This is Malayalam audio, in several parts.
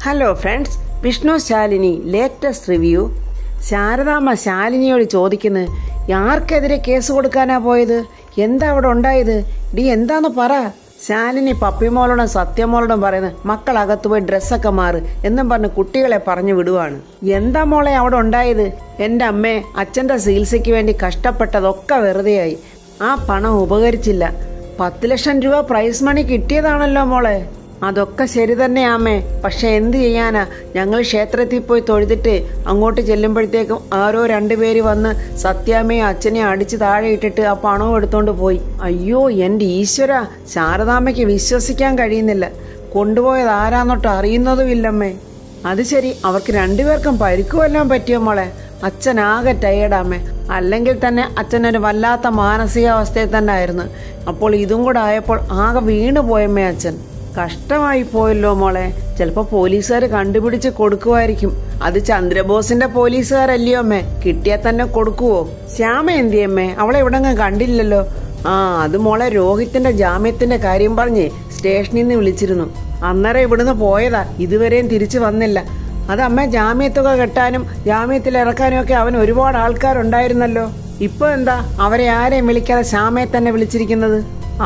Hello friends, Vishnu Shalini latest review. Sharadamma ശാലിനിയോട് ചോദിക്കുന്നത്, ആർക്കെതിരെ കേസ് കൊടുക്കാനാ പോയത്? എന്താ അവിടെ ഉണ്ടായത്? ഡി എന്താന്ന് പറ. ശാലിനി പപ്പിമോളോടും സത്യമോളോടും പറയുന്നത്, മക്കളകത്ത് പോയി ഡ്രസ്സൊക്കെ മാറ് എന്നും പറഞ്ഞ് കുട്ടികളെ പറഞ്ഞു വിടുവാണ്. എന്താ മോളെ അവിടെ ഉണ്ടായത്? എൻ്റെ അമ്മേ, അച്ഛൻ്റെ ചികിത്സയ്ക്ക് വേണ്ടി കഷ്ടപ്പെട്ടതൊക്കെ വെറുതെയായി. ആ പണം ഉപകരിച്ചില്ല. 10 ലക്ഷം രൂപ പ്രൈസ് മണി കിട്ടിയതാണല്ലോ മോളെ. അതൊക്കെ ശരി തന്നെയാമേ, പക്ഷെ എന്ത് ചെയ്യാനാ? ഞങ്ങൾ ക്ഷേത്രത്തിൽ പോയി തൊഴുതിട്ട് അങ്ങോട്ട് ചെല്ലുമ്പോഴത്തേക്കും ആരോ 2 പേര് വന്ന് സത്യാമ്മയും അച്ഛനെയും അടിച്ച് താഴെ ഇട്ടിട്ട് ആ പണവും എടുത്തോണ്ട് പോയി. അയ്യോ എൻ്റെ ഈശ്വര, ശാരദാമ്മയ്ക്ക് വിശ്വസിക്കാൻ കഴിയുന്നില്ല. കൊണ്ടുപോയത് ആരാന്നൊട്ട് അറിയുന്നതുമില്ലമ്മേ. അത് ശരി, അവർക്ക് 2 പേർക്കും പരിക്കുമെല്ലാം പറ്റിയോ മോളെ? അച്ഛനാകെ ടയേർഡാമേ. അല്ലെങ്കിൽ തന്നെ അച്ഛനൊരു വല്ലാത്ത മാനസികാവസ്ഥയിൽ തന്നെ ആയിരുന്നു. അപ്പോൾ ഇതും കൂടെ ആയപ്പോൾ ആകെ വീണു പോയമ്മേ അച്ഛൻ. കഷ്ടമായി പോയല്ലോ മോളെ. ചിലപ്പോ പോലീസുകാർ കണ്ടുപിടിച്ച് കൊടുക്കുമായിരിക്കും. അത് ചന്ദ്രബോസിന്റെ പോലീസുകാരല്ലയോ അമ്മേ, കിട്ടിയാൽ തന്നെ കൊടുക്കുവോ? ശ്യാമ എന്തിയമ്മേ? അവളെ എവിടെങ്ങും കണ്ടില്ലല്ലോ. അത് മോളെ രോഹിത്തിന്റെ ജാമ്യത്തിന്റെ കാര്യം പറഞ്ഞ് സ്റ്റേഷനിൽ നിന്ന് വിളിച്ചിരുന്നു. അന്നേരം ഇവിടുന്ന് പോയതാ, ഇതുവരെയും തിരിച്ചു വന്നില്ല. അത് അമ്മ ജാമ്യത്തുക കെട്ടാനും ജാമ്യത്തിൽ ഇറക്കാനും ഒക്കെ അവൻ ഒരുപാട് ആൾക്കാരുണ്ടായിരുന്നല്ലോ. ഇപ്പൊ എന്താ അവരെ ആരെയും വിളിക്കാതെ ശ്യാമയെ തന്നെ വിളിച്ചിരിക്കുന്നത്?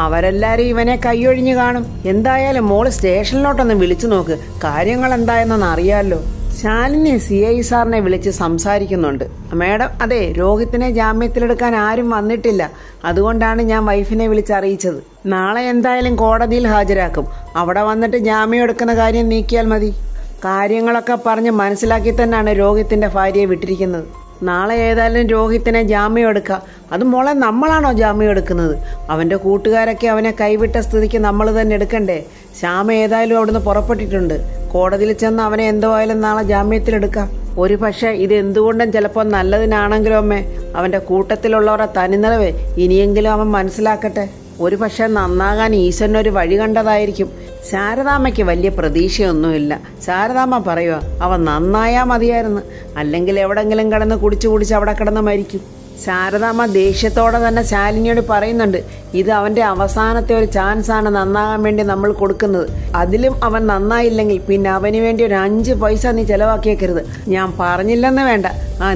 അവരെല്ലാരും ഇവനെ കൈയൊഴിഞ്ഞു കാണും. എന്തായാലും മോള് സ്റ്റേഷനിലോട്ടൊന്ന് വിളിച്ചു നോക്ക്, കാര്യങ്ങൾ എന്തായെന്നൊന്ന് അറിയാമല്ലോ. ശാലിനി CI സാറിനെ വിളിച്ച് സംസാരിക്കുന്നുണ്ട്. മേഡം, അതെ, രോഹിത്തിനെ ജാമ്യത്തിലെടുക്കാൻ ആരും വന്നിട്ടില്ല. അതുകൊണ്ടാണ് ഞാൻ വൈഫിനെ വിളിച്ചറിയിച്ചത്. നാളെ എന്തായാലും കോടതിയിൽ ഹാജരാക്കും. അവിടെ വന്നിട്ട് ജാമ്യം എടുക്കുന്ന കാര്യം നീക്കിയാൽ മതി. കാര്യങ്ങളൊക്കെ പറഞ്ഞ് മനസ്സിലാക്കി തന്നെയാണ് രോഹിത്തിന്റെ ഭാര്യയെ വിട്ടിരിക്കുന്നത്. നാളെ ഏതായാലും രോഹിത്തിനെ ജാമ്യം എടുക്കാം. അത് മോളെ, നമ്മളാണോ ജാമ്യം എടുക്കുന്നത്? അവന്റെ കൂട്ടുകാരൊക്കെ അവനെ കൈവിട്ട സ്ഥിതിക്ക് നമ്മൾ തന്നെ എടുക്കണ്ടേ? ശ്യാമ ഏതായാലും അവിടുന്ന് പുറപ്പെട്ടിട്ടുണ്ട്. കോടതിയിൽ ചെന്ന് അവനെ എന്തായാലും നാളെ ജാമ്യത്തിലെടുക്കാം. ഒരു പക്ഷെ ഇത് എന്തുകൊണ്ടും ചിലപ്പോൾ നല്ലതിനാണെങ്കിലും അമ്മേ, അവന്റെ കൂട്ടത്തിലുള്ളവരുടെ തനിനിറവേ ഇനിയെങ്കിലും അവൻ മനസ്സിലാക്കട്ടെ. ഒരു പക്ഷെ നന്നാകാൻ ഈശ്വരനൊരു വഴി കണ്ടതായിരിക്കും. ശാരദാമ്മയ്ക്ക് വലിയ പ്രതീക്ഷയൊന്നുമില്ല. ശാരദാമ്മ പറയുക, അവൻ നന്നായാ മതിയായിരുന്നു, അല്ലെങ്കിൽ എവിടെങ്കിലും കിടന്ന് കുടിച്ച് അവിടെ കിടന്ന് മരിക്കും. ശാരദാമ്മ ദേഷ്യത്തോടെ തന്നെ ശാലിനിയോട് പറയുന്നുണ്ട്, ഇത് അവന്റെ അവസാനത്തെ ഒരു ചാൻസാണ് നന്നാകാൻ വേണ്ടി നമ്മൾ കൊടുക്കുന്നത്. അതിലും അവൻ നന്നായില്ലെങ്കിൽ പിന്നെ അവന് വേണ്ടി ഒരു 5 പൈസ നീ ചെലവാക്കിയേക്കരുത്. ഞാൻ പറഞ്ഞില്ലെന്ന് വേണ്ട.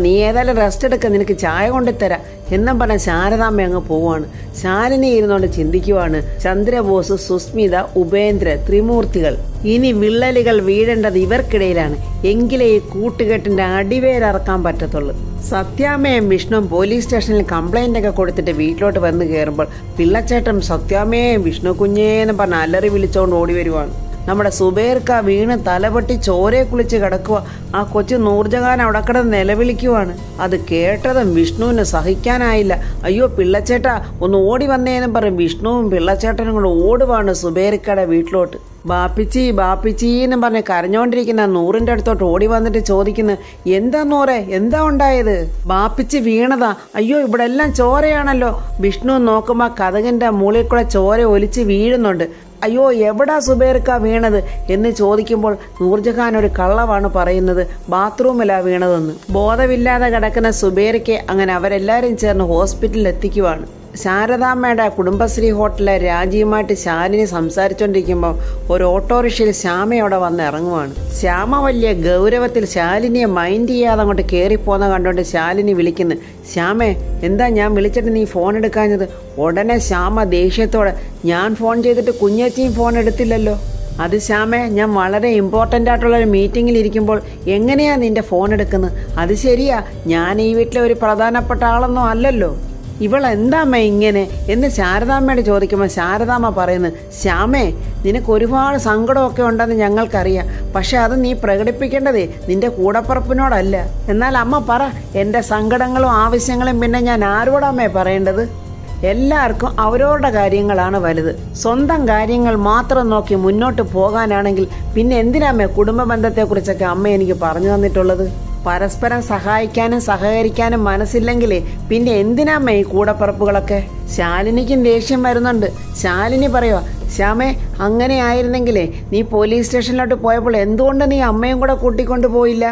നീ ഏതായാലും റെസ്റ്റ് എടുക്ക, നിനക്ക് ചായ കൊണ്ടുതരാം എന്നും പറഞ്ഞ ശാരദാമ്മ അങ്ങ് പോവാണ്. ശാലിനി ഇരുന്നോണ്ട് ചിന്തിക്കുവാണ്, ചന്ദ്രബോസ്, സുസ്മിത, ഉപേന്ദ്ര, ത്രിമൂർത്തികൾ, ഇനി വിള്ളലുകൾ വീഴേണ്ടത് ഇവർക്കിടയിലാണ്. എങ്കിലേ ഈ കൂട്ടുകെട്ടിന്റെ അടിവേരറക്കാൻ പറ്റത്തുള്ളൂ. സത്യാമ്മയും വിഷ്ണുവും പോലീസ് സ്റ്റേഷനിൽ കംപ്ലൈന്റ് ഒക്കെ കൊടുത്തിട്ട് വീട്ടിലോട്ട് വന്ന് കയറുമ്പോൾ പിള്ളച്ചേട്ടൻ സത്യാമ്മയെയും വിഷ്ണു കുഞ്ഞേന്ന് പറഞ്ഞ് അലറി വിളിച്ചോണ്ട് ഓടി വരുവാണ്. നമ്മുടെ സുബേർക്ക വീണ് തലപൊട്ടി ചോരയെ കുളിച്ച് കിടക്കുക. ആ കൊച്ചു നൂർജഹാൻ അവിടെ കിടന്ന് നിലവിളിക്കുവാണ്. അത് കേട്ടതും വിഷ്ണുവിന് സഹിക്കാനായില്ല. അയ്യോ പിള്ളച്ചേട്ടാ, ഒന്ന് ഓടി വന്നേന്നും പറയും വിഷ്ണുവും പിള്ളച്ചേട്ടനും കൂടെ ഓടുവാണ് സുബേർക്കയുടെ വീട്ടിലോട്ട്. ബാപ്പിച്ചീന്നും പറഞ്ഞ് കരഞ്ഞോണ്ടിരിക്കുന്ന നൂറിന്റെ അടുത്തോട്ട് ഓടി വന്നിട്ട് ചോദിക്കുന്നു, എന്താ നൂറെ, എന്താ ഉണ്ടായത്? ബാപ്പിച്ചി വീണതാ. അയ്യോ ഇവിടെ എല്ലാം ചോരയാണല്ലോ. വിഷ്ണു നോക്കുമ്പോ കതകിന്റെ മൂളിൽ കൂടെ ചോര ഒലിച്ച് വീഴുന്നുണ്ട്. അയ്യോ എവിടാ സുബേർക്ക വീണത് എന്ന് ചോദിക്കുമ്പോൾ നൂർജഹാൻ ഒരു കള്ളവാണ് പറയുന്നത്, ബാത്റൂമിലാ വീണതെന്ന്. ബോധമില്ലാതെ കിടക്കുന്ന സുബേർക്കെ അങ്ങനെ അവരെല്ലാരും ചേർന്ന് ഹോസ്പിറ്റലിൽ എത്തിക്കുവാണ്. ശാരദാമ്മയുടെ കുടുംബശ്രീ ഹോട്ടലിലെ രാജിയുമായിട്ട് ശാലിനി സംസാരിച്ചോണ്ടിരിക്കുമ്പോൾ ഒരു ഓട്ടോറിക്ഷയിൽ ശ്യാമയോടെ വന്ന് ഇറങ്ങുവാണ്. ശ്യാമ വലിയ ഗൗരവത്തിൽ ശാലിനിയെ മൈൻഡ് ചെയ്യാതെ അങ്ങോട്ട് കയറിപ്പോന്ന കണ്ടോണ്ട് ശാലിനി വിളിക്കുന്നു, ശ്യാമേ എന്താ ഞാൻ വിളിച്ചിട്ട് നീ ഫോൺ എടുക്കാഞ്ഞത്? ഉടനെ ശ്യാമ ദേഷ്യത്തോടെ, ഞാൻ ഫോൺ ചെയ്തിട്ട് കുഞ്ഞേച്ചിയും ഫോൺ എടുത്തില്ലല്ലോ. അത് ശ്യാമേ, ഞാൻ വളരെ ഇമ്പോർട്ടൻ്റ് ആയിട്ടുള്ള ഒരു മീറ്റിങ്ങിൽ ഇരിക്കുമ്പോൾ എങ്ങനെയാ നിന്റെ ഫോൺ എടുക്കുന്നത്? അത് ശരിയാ, ഞാൻ ഈ വീട്ടിലെ ഒരു പ്രധാനപ്പെട്ട ആളൊന്നും അല്ലല്ലോ. ഇവളെന്താമ്മ ഇങ്ങനെ എന്ന് ശാരദാമ്മയോട് ചോദിക്കുമ്പോൾ ശാരദാമ്മ പറയുന്നു, ശ്യാമേ നിനക്ക് ഒരുപാട് സങ്കടമൊക്കെ ഉണ്ടെന്ന് ഞങ്ങൾക്കറിയാം. പക്ഷെ അത് നീ പ്രകടിപ്പിക്കേണ്ടതേ നിന്റെ കൂടപ്പുറപ്പിനോടല്ല. എന്നാൽ അമ്മ പറ, എൻ്റെ സങ്കടങ്ങളും ആവശ്യങ്ങളും പിന്നെ ഞാൻ ആരോടമ്മേ പറയേണ്ടത്? എല്ലാവർക്കും അവരവരുടെ കാര്യങ്ങളാണ് വലുത്. സ്വന്തം കാര്യങ്ങൾ മാത്രം നോക്കി മുന്നോട്ട് പോകാനാണെങ്കിൽ പിന്നെ എന്തിനാമ്മേ കുടുംബ ബന്ധത്തെക്കുറിച്ചൊക്കെ അമ്മ എനിക്ക് പറഞ്ഞു തന്നിട്ടുള്ളത്? പരസ്പരം സഹായിക്കാനും സഹകരിക്കാനും മനസ്സില്ലെങ്കിലേ പിന്നെ എന്തിനാമ്മ ഈ കൂടപ്പിറപ്പുകളൊക്കെ? ശാലിനിക്കും ദേഷ്യം വരുന്നുണ്ട്. ശാലിനി പറയുക, ശ്യാമേ അങ്ങനെ ആയിരുന്നെങ്കിലേ നീ പോലീസ് സ്റ്റേഷനിലോട്ട് പോയപ്പോൾ എന്തുകൊണ്ട് നീ അമ്മയും കൂടെ കൂട്ടിക്കൊണ്ടു പോയില്ല?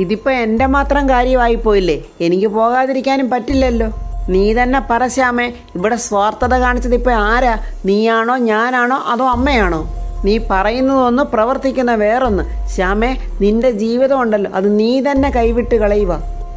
ഇതിപ്പോ എന്റെ മാത്രം കാര്യമായി പോയില്ലേ, എനിക്ക് പോകാതിരിക്കാനും പറ്റില്ലല്ലോ. നീ തന്നെ പറ ശ്യാമേ, ഇവിടെ സ്വാർത്ഥത കാണിച്ചത് ഇപ്പൊ ആരാ? നീയാണോ, ഞാനാണോ, അതോ അമ്മയാണോ? നീ പറയുന്നതൊന്ന്, പ്രവർത്തിക്കുന്ന വേറൊന്ന്. ശ്യാമേ, നിന്റെ ജീവിതം ഉണ്ടല്ലോ, അത് നീ തന്നെ കൈവിട്ട് കളയുക.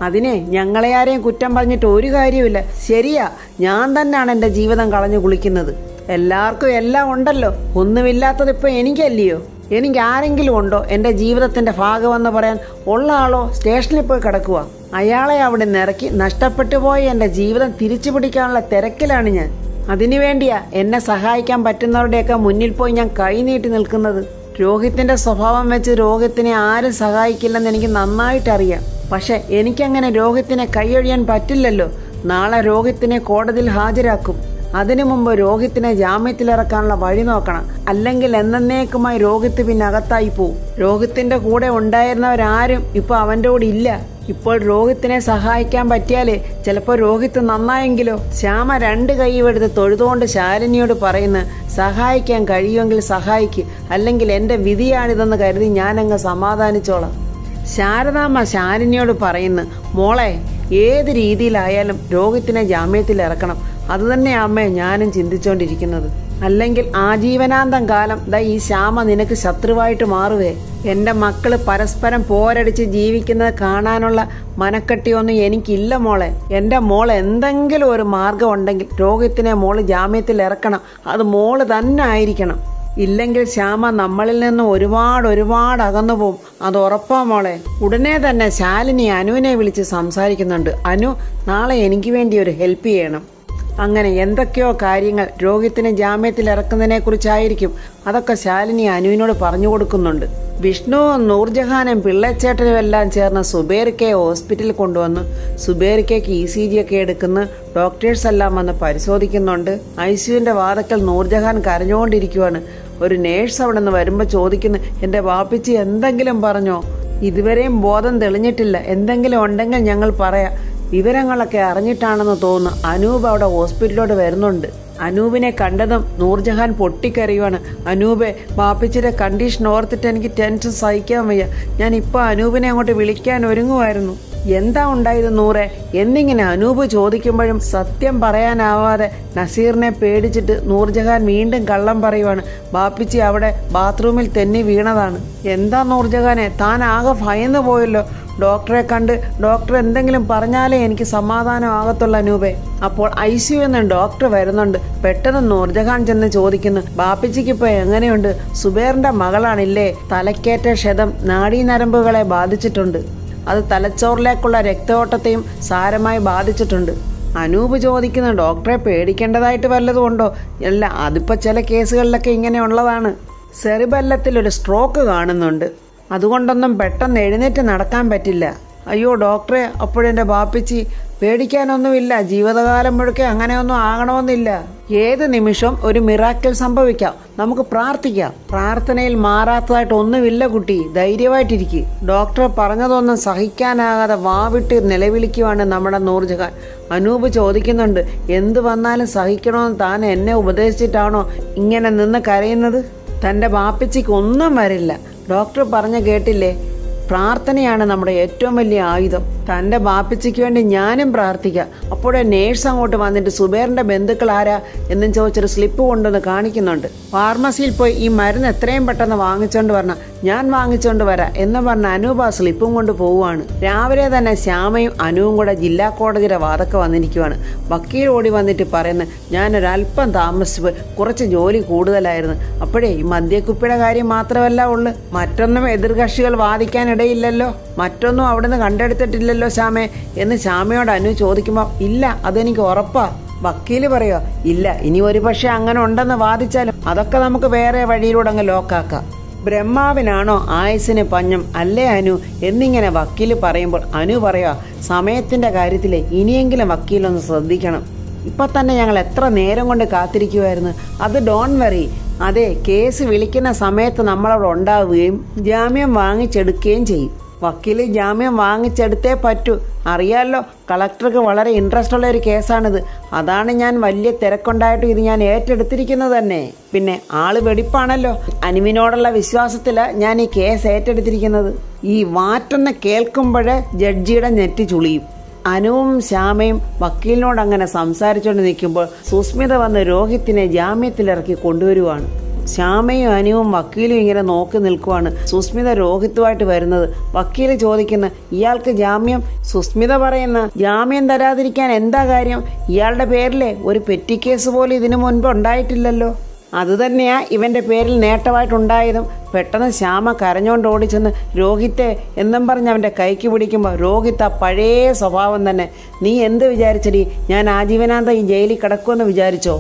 അതിനെ ഞങ്ങളെ ആരെയും കുറ്റം പറഞ്ഞിട്ട് ഒരു കാര്യമില്ല. ശരിയാ, ഞാൻ തന്നെയാണ് എൻ്റെ ജീവിതം കളഞ്ഞു കുളിക്കുന്നത്. എല്ലാവർക്കും എല്ലാം ഉണ്ടല്ലോ, ഒന്നുമില്ലാത്തത് ഇപ്പൊ എനിക്കല്ലയോ? എനിക്ക് ആരെങ്കിലും ഉണ്ടോ എൻ്റെ ജീവിതത്തിന്റെ ഭാഗമെന്ന് പറയാൻ? ഉള്ള ആളോ സ്റ്റേഷനിൽ പോയി കിടക്കുക. അയാളെ അവിടെ നിറക്കി നഷ്ടപ്പെട്ടു പോയ എൻ്റെ ജീവിതം തിരിച്ചു പിടിക്കാനുള്ള തിരക്കിലാണ് ഞാൻ. അതിനുവേണ്ടിയാ എന്നെ സഹായിക്കാൻ പറ്റുന്നവരുടെയൊക്കെ മുന്നിൽ പോയി ഞാൻ കൈ നീട്ടി നിൽക്കുന്നത്. രോഹിത്തിന്റെ സ്വഭാവം വെച്ച് രോഹിത്തിനെ ആരും സഹായിക്കില്ലെന്ന് എനിക്ക് നന്നായിട്ടറിയാം. പക്ഷെ എനിക്കങ്ങനെ രോഹിത്തിനെ കൈയൊഴിയാൻ പറ്റില്ലല്ലോ. നാളെ രോഹിത്തിനെ കോടതിയിൽ ഹാജരാക്കും. അതിനു മുമ്പ് രോഹിത്തിനെ ജാമ്യത്തിലിറക്കാനുള്ള വഴി നോക്കണം. അല്ലെങ്കിൽ എന്നേക്കുമായി രോഹിത്ത് പിന്നെ അകത്തായി പോവും. രോഹിത്തിന്റെ കൂടെ ഉണ്ടായിരുന്നവരാരും ഇപ്പൊ അവന്റെ കൂടെ ഇല്ല. ഇപ്പോൾ രോഹിത്തിനെ സഹായിക്കാൻ പറ്റിയാലേ ചിലപ്പോൾ രോഹിത്ത് നന്നായെങ്കിലോ. ശ്യാമ 2 കൈയുമെടുത്ത് തൊഴുതുകൊണ്ട് ശാലിനിയോട് പറയുന്നു, സഹായിക്കാൻ കഴിയുമെങ്കിൽ സഹായിക്ക്, അല്ലെങ്കിൽ എന്റെ വിധിയാണിതെന്ന് കരുതി ഞാനങ്ങ് സമാധാനിച്ചോളാം. ശാരദാമ്മ ശാലിനിയോട് പറയുന്നു, മോളെ, ഏത് രീതിയിലായാലും രോഹിത്തിനെ ജാമ്യത്തിൽ ഇറക്കണം. അതുതന്നെ അമ്മേ ഞാനും ചിന്തിച്ചോണ്ടിരിക്കുന്നത്. അല്ലെങ്കിൽ ആജീവനാന്തം കാലം ഈ ശ്യാമ നിനക്ക് ശത്രുവായിട്ട് മാറുവേ. എന്റെ മക്കള് പരസ്പരം പോരടിച്ച് ജീവിക്കുന്നത് കാണാനുള്ള മനക്കെട്ടിയൊന്നും എനിക്കില്ല മോളെ. എന്റെ മോള് എന്തെങ്കിലും ഒരു മാർഗം ഉണ്ടെങ്കിൽ രോഹിത്തിനെ മോള് ജാമ്യത്തിൽ ഇറക്കണം. അത് മോള് തന്നെ ആയിരിക്കണം. ഇല്ലെങ്കിൽ ശ്യാമ നമ്മളിൽ നിന്ന് ഒരുപാട് അകന്നു പോവും. അത് ഉറപ്പാ മോളെ. ഉടനെ തന്നെ ശാലിനി അനുവിനെ വിളിച്ച് സംസാരിക്കുന്നുണ്ട്. അനു, നാളെ എനിക്ക് വേണ്ടി ഒരു ഹെൽപ്പ് ചെയ്യണം. അങ്ങനെ എന്തൊക്കെയോ കാര്യങ്ങൾ രോഹിത്തിനെ ജാമ്യത്തിൽ ഇറക്കുന്നതിനെ കുറിച്ചായിരിക്കും. അതൊക്കെ ശാലിനി അനുവിനോട് പറഞ്ഞു കൊടുക്കുന്നുണ്ട്. വിഷ്ണുവും നൂർജഹാനും പിള്ളച്ചേട്ടനും എല്ലാം ചേർന്ന് സുബേറിക്കയെ ഹോസ്പിറ്റലിൽ കൊണ്ടുവന്നു. സുബേറിക്കയ്ക്ക് ECG ഒക്കെ എടുക്കുന്നു. ഡോക്ടേഴ്സ് എല്ലാം വന്ന് പരിശോധിക്കുന്നുണ്ട്. ICUവിന്റെ വാതക്കൽ നൂർജഹാൻ കരഞ്ഞുകൊണ്ടിരിക്കുവാണ്. ഒരു നേഴ്സ് അവിടെ നിന്ന് വരുമ്പോൾ ചോദിക്കുന്നു, എന്റെ വാപ്പിച്ചി എന്തെങ്കിലും പറഞ്ഞോ? ഇതുവരെയും ബോധം തെളിഞ്ഞിട്ടില്ല. എന്തെങ്കിലും ഉണ്ടെങ്കിൽ ഞങ്ങൾ പറയാം. വിവരങ്ങളൊക്കെ അറിഞ്ഞിട്ടാണെന്ന് തോന്നുന്നു. അനൂപ് അവിടെ ഹോസ്പിറ്റലിലോട്ട് വരുന്നുണ്ട്. അനൂപിനെ കണ്ടതും നൂർജഹാൻ പൊട്ടിക്കരയുവാണ്. അനൂപെ, ബാപ്പിച്ചിയുടെ കണ്ടീഷൻ ഓർത്തിട്ട് എനിക്ക് ടെൻഷൻ സഹിക്കാൻ വയ്യ. ഞാൻ ഇപ്പൊ അനൂപിനെ അങ്ങോട്ട് വിളിക്കാൻ ഒരുങ്ങുമായിരുന്നു. എന്താ ഉണ്ടായത് നൂറെ? എന്നിങ്ങനെ അനൂപ് ചോദിക്കുമ്പോഴും സത്യം പറയാനാവാതെ നസീറിനെ പേടിച്ചിട്ട് നൂർജഹാൻ വീണ്ടും കള്ളം പറയുവാണ്. ബാപ്പിച്ചി അവിടെ ബാത്റൂമിൽ തെന്നി വീണതാണ്. എന്താ നൂർജഹാനെ, താൻ ആകെ ഭയന്നു പോയല്ലോ. ഡോക്ടറെ കണ്ട് ഡോക്ടർ എന്തെങ്കിലും പറഞ്ഞാലേ എനിക്ക് സമാധാനം ആകത്തുള്ള അനൂപെ. അപ്പോൾ ICU നിന്ന് ഡോക്ടർ വരുന്നുണ്ട്. പെട്ടെന്ന് നൂർജഹാൻ ചെന്ന് ചോദിക്കുന്നു, ബാപ്പിച്ചിക്ക് ഇപ്പൊ എങ്ങനെയുണ്ട്? സുബേറിന്റെ മകളാണില്ലേ? തലക്കേറ്റ ക്ഷതം നാഡീനരമ്പുകളെ ബാധിച്ചിട്ടുണ്ട്. അത് തലച്ചോറിലേക്കുള്ള രക്തയോട്ടത്തെയും സാരമായി ബാധിച്ചിട്ടുണ്ട്. അനൂപ് ചോദിക്കുന്നു, ഡോക്ടറെ പേടിക്കേണ്ടതായിട്ട് വല്ലതും ഉണ്ടോ? അല്ല, അതിപ്പോ ചില കേസുകളിലൊക്കെ ഇങ്ങനെയുള്ളതാണ്. സെറിബെല്ലത്തിൽ ഒരു സ്ട്രോക്ക് കാണുന്നുണ്ട്. അതുകൊണ്ടൊന്നും പെട്ടെന്ന് എഴുന്നേറ്റ് നടക്കാൻ പറ്റില്ല. അയ്യോ ഡോക്ടറെ, അപ്പോഴെന്റെ ബാപ്പിച്ചി പേടിക്കാനൊന്നുമില്ല. ജീവിതകാലം മുഴുക്കെ അങ്ങനെയൊന്നും ആകണമെന്നില്ല. ഏത് നിമിഷം ഒരു മിറാക്കിൾ സംഭവിക്കാം. നമുക്ക് പ്രാർത്ഥിക്കാം. പ്രാർത്ഥനയിൽ മാറാത്തതായിട്ട് ഒന്നുമില്ല കുട്ടി. ധൈര്യമായിട്ടിരിക്കും. ഡോക്ടർ പറഞ്ഞതൊന്നും സഹിക്കാനാകാതെ വാവിട്ട് നിലവിളിക്കുവാണ് നമ്മുടെ നൂർജഹാൻ. അനൂപ് ചോദിക്കുന്നുണ്ട്, എന്ത് വന്നാലും സഹിക്കണമെന്ന് താൻ എന്നെ ഉപദേശിച്ചിട്ടാണോ ഇങ്ങനെ നിന്ന് കരയുന്നത്? തന്റെ ബാപ്പിച്ചിക്ക് ഒന്നും വരില്ല. ഡോക്ടർ പറഞ്ഞ കേട്ടില്ലേ? പ്രാർത്ഥനയാണ് നമ്മുടെ ഏറ്റവും വലിയ ആയുധം. തന്റെ ബാപ്പിച്ചിക്ക് വേണ്ടി ഞാനും പ്രാർത്ഥിക്കാം. അപ്പോഴേ നേഴ്സ് അങ്ങോട്ട് വന്നിട്ട് സുബേറിന്റെ ബന്ധുക്കൾ ആരാ എന്നും ചോദിച്ചൊരു സ്ലിപ്പ് കൊണ്ടുവന്ന് കാണിക്കുന്നുണ്ട്. ഫാർമസിയിൽ പോയി ഈ മരുന്ന് എത്രയും പെട്ടെന്ന് വാങ്ങിച്ചോണ്ട് വരണം, ഞാൻ വാങ്ങിച്ചോണ്ട് വരാം എന്ന് പറഞ്ഞ അനൂപ് ആ സ്ലിപ്പും കൊണ്ട് പോവുകയാണ്. രാവിലെ തന്നെ ശ്യാമയും അനുവും കൂടെ ജില്ലാ കോടതിയുടെ വാദക്ക വന്നിരിക്കുവാണ്. വക്കീൽ ഓടി വന്നിട്ട് പറയുന്നു, ഞാനൊരല്പം താമസിച്ചു പോയി, കുറച്ച് ജോലി കൂടുതലായിരുന്നു. അപ്പോഴേ ഈ മദ്യക്കുപ്പിയുടെ കാര്യം മാത്രമല്ല ഉള്ളു, മറ്റൊന്നും എതിർകക്ഷികൾ വാദിക്കാനിടയില്ലല്ലോ, മറ്റൊന്നും അവിടുന്ന് കണ്ടെടുത്തിട്ടില്ലല്ലോ ശ്യാമേ എന്ന് ശ്യാമയോട് അനു ചോദിക്കുമ്പോൾ, ഇല്ല അതെനിക്ക് ഉറപ്പാ. വക്കീല് പറയോ, ഇല്ല, ഇനി ഒരു പക്ഷെ അങ്ങനെ ഉണ്ടെന്ന് വാദിച്ചാലും അതൊക്കെ നമുക്ക് വേറെ വഴിയിലൂടെ അങ്ങ് ലോക്കാക്കാം. ബ്രഹ്മാവിനാണോ ആയുസിന് പഞ്ഞം അല്ലേ അനു എന്നിങ്ങനെ വക്കീല് പറയുമ്പോൾ അനു പറയാ, സമയത്തിന്റെ കാര്യത്തിലെ ഇനിയെങ്കിലും വക്കീലൊന്ന് ശ്രദ്ധിക്കണം. ഇപ്പൊ തന്നെ ഞങ്ങൾ എത്ര നേരം കൊണ്ട് കാത്തിരിക്കുമായിരുന്നു. അത് ഡോൺ വറി. അതെ, കേസ് വിളിക്കുന്ന സമയത്ത് നമ്മളവിടെ ഉണ്ടാവുകയും ജാമ്യം വാങ്ങിച്ചെടുക്കുകയും ചെയ്യും. വക്കീല് ജാമ്യം വാങ്ങിച്ചെടുത്തേ പറ്റൂ. അറിയാലോ, കളക്ടർക്ക് വളരെ ഇൻട്രസ്റ്റ് ഉള്ള ഒരു കേസാണിത്. അതാണ് ഞാൻ വലിയ തിരക്കുണ്ടായിട്ടും ഇത് ഞാൻ ഏറ്റെടുത്തിരിക്കുന്നത് തന്നെ. പിന്നെ ആള് വെടിപ്പാണല്ലോ. അനുവിനോടുള്ള വിശ്വാസത്തില് ഞാൻ ഈ കേസ് ഏറ്റെടുത്തിരിക്കുന്നത്. ഈ വാറ്റൊന്ന് കേൾക്കുമ്പോഴേ ജഡ്ജിയുടെ നെറ്റി ചുളിയും. അനുവും ശ്യാമയും വക്കീലിനോട് അങ്ങനെ സംസാരിച്ചുകൊണ്ട് നിൽക്കുമ്പോൾ സുസ്മിത വന്ന് രോഹിത്തിനെ ജാമ്യത്തിലിറക്കി കൊണ്ടുവരുവാണ്. ശ്യാമയും അനുവും വക്കീലും ഇങ്ങനെ നോക്കി നിൽക്കുവാണ്. സുസ്മിത രോഹിത്തുമായിട്ട് വരുന്നത്. വക്കീല് ചോദിക്കുന്ന, ഇയാൾക്ക് ജാമ്യം? സുസ്മിത പറയുന്ന, ജാമ്യം തരാതിരിക്കാൻ എന്താ കാര്യം? ഇയാളുടെ പേരിലെ ഒരു പെറ്റി കേസ് പോലും ഇതിനു മുൻപ് ഉണ്ടായിട്ടില്ലല്ലോ. അതുതന്നെയാ ഇവന്റെ പേരിൽ നേട്ടമായിട്ടുണ്ടായതും. പെട്ടെന്ന് ശ്യാമ കരഞ്ഞോണ്ട് ഓടിച്ചെന്ന് രോഹിത്തെ എന്നും പറഞ്ഞ് അവൻ്റെ കൈക്ക് പിടിക്കുമ്പോൾ രോഹിത്ത് ആ പഴയ സ്വഭാവം തന്നെ. നീ എന്ത് വിചാരിച്ചടി? ഞാൻ ആജീവനാന്തം ഈ ജയിലിൽ കിടക്കുമെന്ന് വിചാരിച്ചോ?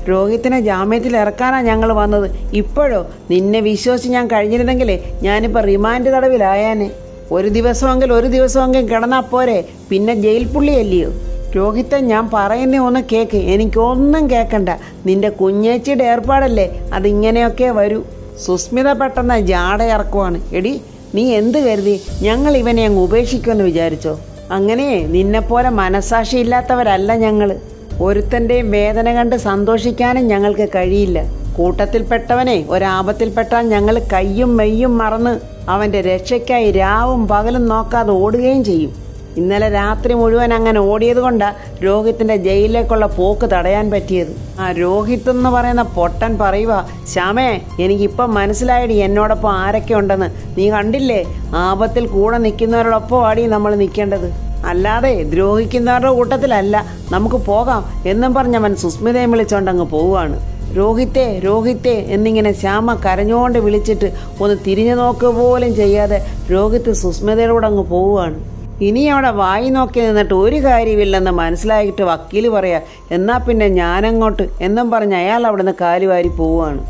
രോഹിത്തിനെ ജാമ്യത്തിൽ ഇറക്കാനാ ഞങ്ങൾ വന്നത്. ഇപ്പോഴോ? നിന്നെ വിശ്വസിച്ച് ഞാൻ കഴിഞ്ഞിരുന്നെങ്കിലേ ഞാനിപ്പോൾ റിമാൻഡ് തടവിലായാനെ. ഒരു ദിവസമെങ്കിലും കിടന്നാൽ പോരെ? പിന്നെ ജയിൽ പുള്ളിയല്ലയോ? രോഹിത്തെ, ഞാൻ പറയുന്നേ ഒന്ന് കേക്ക്. എനിക്കൊന്നും കേൾക്കണ്ട. നിന്റെ കുഞ്ഞേച്ചിയുടെ ഏർപ്പാടല്ലേ, അതിങ്ങനെയൊക്കെ വരൂ. സുസ്മിത പെട്ടെന്ന് ജാട ഇറക്കുവാണ്. എടി, നീ എന്ത് കരുതി ഞങ്ങൾ ഇവനെ അങ്ങ് ഉപേക്ഷിക്കുമെന്ന് വിചാരിച്ചോ? അങ്ങനെ നിന്നെപ്പോലെ മനസ്സാക്ഷി ഇല്ലാത്തവരല്ല ഞങ്ങൾ. ഒരുത്തൻ്റെയും വേദന കണ്ട് സന്തോഷിക്കാനും ഞങ്ങൾക്ക് കഴിയില്ല. കൂട്ടത്തിൽപ്പെട്ടവനെ ഒരാപത്തിൽപ്പെട്ടാൽ ഞങ്ങൾ കയ്യും മെയ്യും മറന്ന് അവൻ്റെ രക്ഷയ്ക്കായി രാവും പകലും നോക്കാതെ ഓടുകയും ചെയ്യും. ഇന്നലെ രാത്രി മുഴുവൻ അങ്ങനെ ഓടിയത് കൊണ്ടാണ് രോഹിത്തിന്റെ ജയിലിലേക്കുള്ള പോക്ക് തടയാൻ പറ്റിയത്. ആ രോഹിത്ത് എന്ന് പറയുന്ന പൊട്ടൻ പറയുക, ശ്യാമേ, എനിക്കിപ്പം മനസ്സിലായടി എന്നോടൊപ്പം ആരൊക്കെ ഉണ്ടെന്ന്. നീ കണ്ടില്ലേ? ആപത്തിൽ കൂടെ നിൽക്കുന്നവരോടൊപ്പം ആടി നമ്മൾ നിൽക്കേണ്ടത്, അല്ലാതെ ദ്രോഹിക്കുന്നവരുടെ കൂട്ടത്തിലല്ല. നമുക്ക് പോകാം എന്നും പറഞ്ഞവൻ സുസ്മിതയെ വിളിച്ചോണ്ടങ്ങ് പോവുകയാണ്. രോഹിത്തെ എന്നിങ്ങനെ ശ്യാമ കരഞ്ഞുകൊണ്ട് വിളിച്ചിട്ട് ഒന്ന് തിരിഞ്ഞു നോക്കുക പോലും ചെയ്യാതെ രോഹിത്ത് സുസ്മിതയോട് അങ്ങ് പോവുകയാണ്. ഇനി അവിടെ വായി നോക്കി നിന്നിട്ട് ഒരു കാര്യമില്ലെന്ന് മനസ്സിലായിട്ട് വക്കീല് പറയാ, എന്നാ പിന്നെ ഞാനങ്ങോട്ട് എന്നും പറഞ്ഞ് അയാൾ അവിടെ നിന്ന് കാലുവാരി പോവുകയാണ്.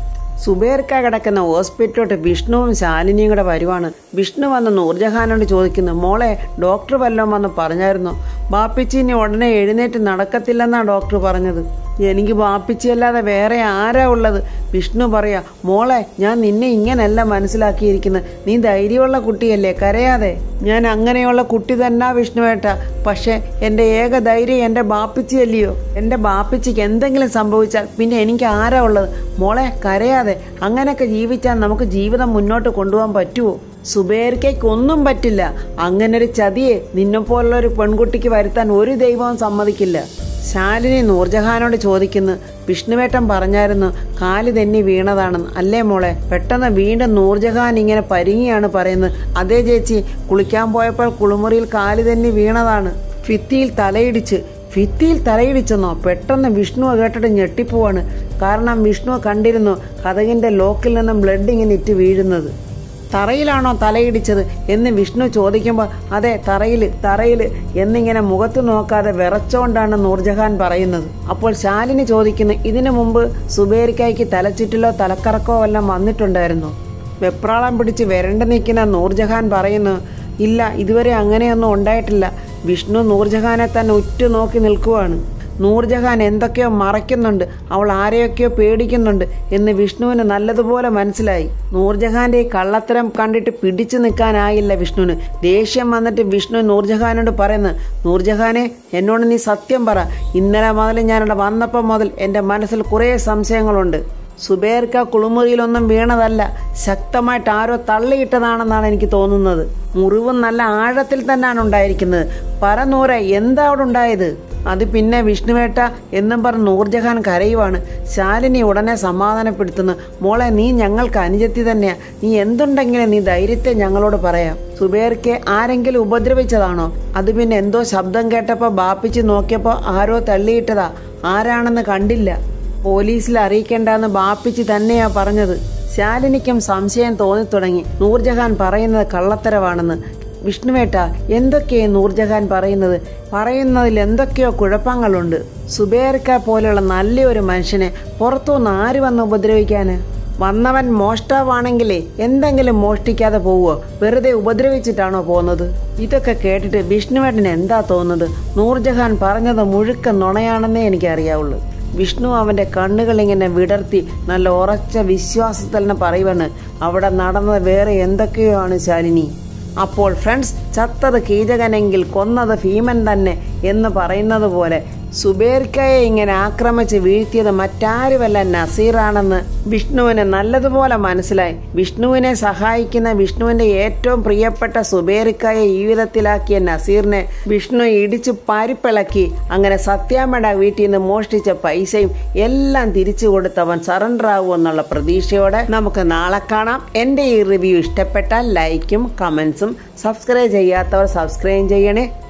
സുബേർക്ക കിടക്കുന്ന ഹോസ്പിറ്റലോട്ട് വിഷ്ണുവും ശാലിനിയും കൂടെ വരുവാണ്. വിഷ്ണു വന്ന് നൂർജഹാനോട് ചോദിക്കുന്നു, മോളെ, ഡോക്ടർ വല്ലതും വന്ന് പറഞ്ഞായിരുന്നോ? ബാപ്പിച്ചി ഇനി ഉടനെ എഴുന്നേറ്റ് നടക്കത്തില്ലെന്നാണ് ഡോക്ടർ പറഞ്ഞത്. എനിക്ക് ബാപ്പിച്ചിയല്ലാതെ വേറെ ആരാ ഉള്ളത്? വിഷ്ണു പറയാ, മോളെ, ഞാൻ നിന്നെ ഇങ്ങനല്ല മനസ്സിലാക്കിയിരിക്കുന്നത്. നീ ധൈര്യമുള്ള കുട്ടിയല്ലേ, കരയാതെ. ഞാൻ അങ്ങനെയുള്ള കുട്ടി തന്നെ വിഷ്ണുവേട്ടാ. പക്ഷെ എൻ്റെ ഏക ധൈര്യം എൻ്റെ ബാപ്പിച്ചിയല്ലയോ. എൻ്റെ ബാപ്പിച്ചിക്ക് എന്തെങ്കിലും സംഭവിച്ചാൽ പിന്നെ എനിക്ക് ആരാ ഉള്ളത്? മോളെ, കരയാതെ. അങ്ങനെയൊക്കെ ജീവിച്ചാൽ നമുക്ക് ജീവിതം മുന്നോട്ട് കൊണ്ടുപോകാൻ പറ്റുമോ? സുബേർക്കയ്ക്ക് ഒന്നും പറ്റില്ല. അങ്ങനൊരു ചതിയെ നിന്നെപ്പോലുള്ളൊരു പെൺകുട്ടിക്ക് വരുത്താൻ ഒരു ദൈവവും സമ്മതിക്കില്ല. ശാലിനി നൂർജഹാനോട് ചോദിക്കുന്നു, വിഷ്ണുവേട്ടൻ പറഞ്ഞായിരുന്നു കാല് തെന്നി വീണതാണെന്ന്, അല്ലേ മോളെ? പെട്ടെന്ന് വീണ്ടും നൂർജഹാൻ ഇങ്ങനെ പരിങ്ങിയാണ് പറയുന്നത്. അതേ ചേച്ചി, കുളിക്കാൻ പോയപ്പോൾ കുളിമുറിയിൽ കാല് തെന്നി വീണതാണ്. ഭിത്തിയിൽ തലയിടിച്ചെന്നോ? പെട്ടെന്ന് വിഷ്ണു കേട്ടിട്ട് ഞെട്ടിപ്പോവാണ്. കാരണം വിഷ്ണു കണ്ടിരുന്നു കതകിന്റെ ലോക്കിൽ നിന്നും ബ്ലഡ് ഇങ്ങനെ ഇറ്റ് വീഴുന്നത്. തറയിലാണോ തലയിടിച്ചത് എന്ന് വിഷ്ണു ചോദിക്കുമ്പോൾ അതെ, തറയിൽ എന്നിങ്ങനെ മുഖത്ത് നോക്കാതെ വിറച്ചോണ്ടാണ് നൂർജഹാൻ പറയുന്നത്. അപ്പോൾ ശാലിനി ചോദിക്കുന്നു, ഇതിനു മുമ്പ് സുബേരിക്കായ്ക്ക് തലച്ചുറ്റിലോ തലക്കറക്കോ വല്ലതും വന്നിട്ടുണ്ടായിരുന്നു? വെപ്രാളം പിടിച്ച് വരണ്ട് നിൽക്കുന്ന നൂർജഹാൻ പറയുന്നു, ഇല്ല, ഇതുവരെ അങ്ങനെയൊന്നും ഉണ്ടായിട്ടില്ല. വിഷ്ണു നൂർജഹാനെ തന്നെ ഉറ്റുനോക്കി നിൽക്കുവാണ്. നൂർജഹാൻ എന്തൊക്കെയോ മറയ്ക്കുന്നുണ്ട്, അവൾ ആരെയൊക്കെയോ പേടിക്കുന്നുണ്ട് എന്ന് വിഷ്ണുവിന് നല്ലതുപോലെ മനസ്സിലായി. നൂർജഹാന്റെ ഈ കള്ളത്തരം കണ്ടിട്ട് പിടിച്ചു നിൽക്കാനായില്ല വിഷ്ണുവിന്. ദേഷ്യം വന്നിട്ട് വിഷ്ണു നൂർജഹാനോട് പറയുന്നു, നൂർജഹാനെ, എന്നോട് നീ സത്യം പറ. ഇന്നലെ മുതൽ ഞാനിവിടെ വന്നപ്പോൾ മുതൽ എൻ്റെ മനസ്സിൽ കുറേ സംശയങ്ങളുണ്ട്. സുബേർക്ക കുളിമുറിയിലൊന്നും വീണതല്ല, ശക്തമായിട്ട് ആരോ തള്ളിയിട്ടതാണെന്നാണ് എനിക്ക് തോന്നുന്നത്. മുറിവും നല്ല ആഴത്തിൽ തന്നെയാണ് ഉണ്ടായിരിക്കുന്നത്. പറനൂറെ, എന്താ അവിടെ ഉണ്ടായത്? അത് പിന്നെ വിഷ്ണുവേട്ട എന്നും പറഞ്ഞ് നൂർജഹാൻ കരയുവാണ്. ശാലിനി ഉടനെ സമാധാനപ്പെടുത്തുന്നു, മോളെ, നീ ഞങ്ങൾക്ക് അനുജത്തി തന്നെയാ. നീ എന്തുണ്ടെങ്കിലും നീ ധൈര്യത്തെ ഞങ്ങളോട് പറയാം. സുബേർക്കെ ആരെങ്കിലും ഉപദ്രവിച്ചതാണോ? അത് പിന്നെ എന്തോ ശബ്ദം കേട്ടപ്പോൾ ബാപ്പിച്ച് നോക്കിയപ്പോൾ ആരോ തള്ളിയിട്ടതാ. ആരാണെന്ന് കണ്ടില്ല. പോലീസിൽ അറിയിക്കേണ്ടെന്ന് ബാപ്പിച്ച് തന്നെയാ പറഞ്ഞത്. ശാലിനിക്കും സംശയം തോന്നിത്തുടങ്ങി, നൂർജഹാൻ പറയുന്നത് കള്ളത്തരവാണെന്ന്. വിഷ്ണുവേട്ട, എന്തൊക്കെയാ നൂർജഹാൻ പറയുന്നതിൽ എന്തൊക്കെയോ കുഴപ്പങ്ങളുണ്ട്. സുബേർക്ക പോലെയുള്ള നല്ലൊരു മനുഷ്യനെ പുറത്തുനിന്ന് ആര് വന്ന് ഉപദ്രവിക്കാന്? വന്നവൻ മോഷ്ടാവാണെങ്കിലേ എന്തെങ്കിലും മോഷ്ടിക്കാതെ പോവുമോ? വെറുതെ ഉപദ്രവിച്ചിട്ടാണോ പോകുന്നത്? ഇതൊക്കെ കേട്ടിട്ട് വിഷ്ണുവേട്ടന് എന്താ തോന്നുന്നത്? നൂർജഹാൻ പറഞ്ഞത് മുഴുക്ക നുണയാണെന്നേ എനിക്കറിയാവുള്ളൂ. വിഷ്ണു അവന്റെ കണ്ണുകളിങ്ങനെ വിടർത്തി നല്ല ഉറച്ച വിശ്വാസത്തിൽ തന്നെ പറയുവാണ്, അവിടെ നടന്നത് വേറെ എന്തൊക്കെയോ ആണ് ശാലിനി. അപ്പോൾ ഫ്രണ്ട്സ്, ചത്തത് കീചകനെങ്കിൽ കൊന്നത് ഭീമൻ തന്നെ എന്ന് പറയുന്നത് പോലെ സുബേർക്കയെ ഇങ്ങനെ ആക്രമിച്ച് വീഴ്ത്തിയത് മറ്റാരുമല്ല നസീറാണെന്ന് വിഷ്ണുവിന് നല്ലതുപോലെ മനസ്സിലായി. വിഷ്ണുവിനെ സഹായിക്കുന്ന വിഷ്ണുവിന്റെ ഏറ്റവും പ്രിയപ്പെട്ട സുബേർക്കയെ ഈ വിധത്തിലാക്കിയ നസീറിനെ വിഷ്ണു ഇടിച്ചു പരിപ്പിളക്കി. അങ്ങനെ സത്യാമ്മയുടെ വീട്ടിൽ നിന്ന് മോഷ്ടിച്ച പൈസയും എല്ലാം തിരിച്ചു കൊടുത്തവൻ സറണ്ടർ ആവും എന്നുള്ള പ്രതീക്ഷയോടെ നമുക്ക് നാളെ കാണാം. എന്റെ ഈ റിവ്യൂ ഇഷ്ടപ്പെട്ടാൽ ലൈക്കും കമന്റ്സും, സബ്സ്ക്രൈബ് ചെയ്യാത്തവർ സബ്സ്ക്രൈബ് ചെയ്യണേ.